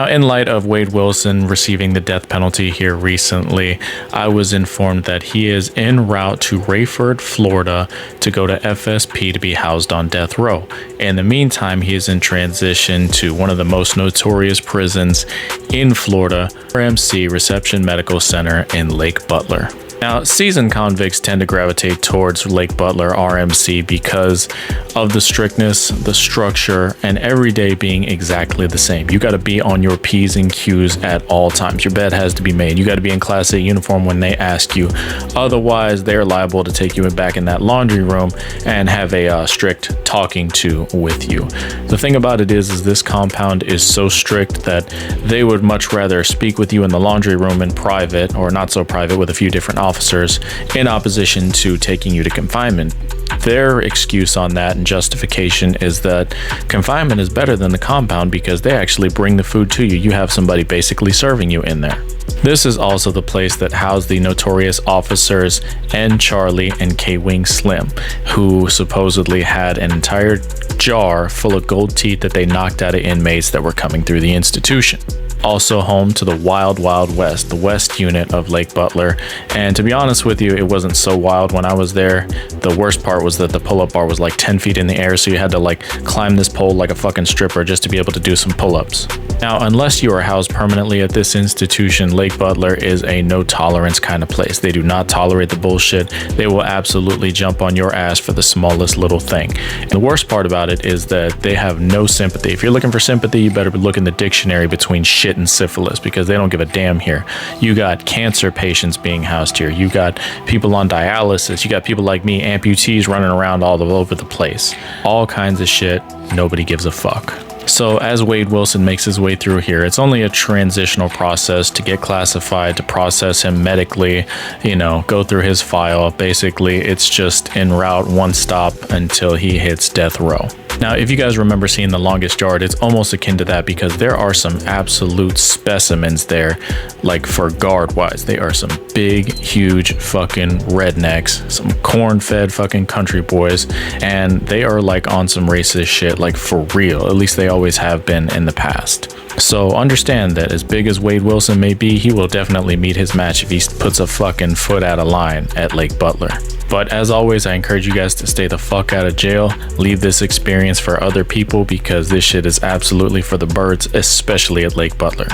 Now, in light of Wade Wilson receiving the death penalty here recently, I was informed that he is en route to Rayford, Florida to go to FSP to be housed on death row. In the meantime, he is in transition to one of the most notorious prisons in Florida, RMC Reception Medical Center in Lake Butler. Now, seasoned convicts tend to gravitate towards Lake Butler RMC because of the strictness, the structure, and every day being exactly the same. You got to be on your P's and Q's at all times. Your bed has to be made. You got to be in Class A uniform when they ask you. Otherwise, they're liable to take you back in that laundry room and have a strict talking to with you. The thing about it is this compound is so strict that they would much rather speak with you in the laundry room in private, or not so private, with a few different officers, in opposition to taking you to confinement. Their excuse on that and justification is that confinement is better than the compound because they actually bring the food to you. You have somebody basically serving you in there. This is also the place that housed the notorious officers N. Charlie and K. Wing Slim, who supposedly had an entire jar full of gold teeth that they knocked out of inmates that were coming through the institution. Also home to the Wild Wild West, the West unit of Lake Butler. And to be honest with you, it wasn't so wild when I was there. The worst part was that the pull-up bar was like 10 feet in the air, so you had to like climb this pole like a fucking stripper just to be able to do some pull-ups. Now, unless you are housed permanently at this institution, Lake Butler is a no tolerance kind of place. They do not tolerate the bullshit. They will absolutely jump on your ass for the smallest little thing. And the worst part about it is that they have no sympathy. If you're looking for sympathy, you better look in the dictionary between shit and syphilis, because they don't give a damn here. You got cancer patients being housed here. You got people on dialysis. You got people like me, amputees, running around all over the place. All kinds of shit. Nobody gives a fuck. So as Wade Wilson makes his way through here, it's only a transitional process to get classified, to process him medically, go through his file. Basically, it's just en route, one stop until he hits death row. Now, if you guys remember seeing The Longest Yard, it's almost akin to that because there are some absolute specimens there, like for guard-wise. They are some big, huge fucking rednecks, some corn-fed fucking country boys, and they are like on some racist shit, like for real. At least they always have been in the past. So understand that as big as Wade Wilson may be, he will definitely meet his match if he puts a fucking foot out of line at Lake Butler. But as always, I encourage you guys to stay the fuck out of jail. Leave this experience for other people because this shit is absolutely for the birds, especially at Lake Butler.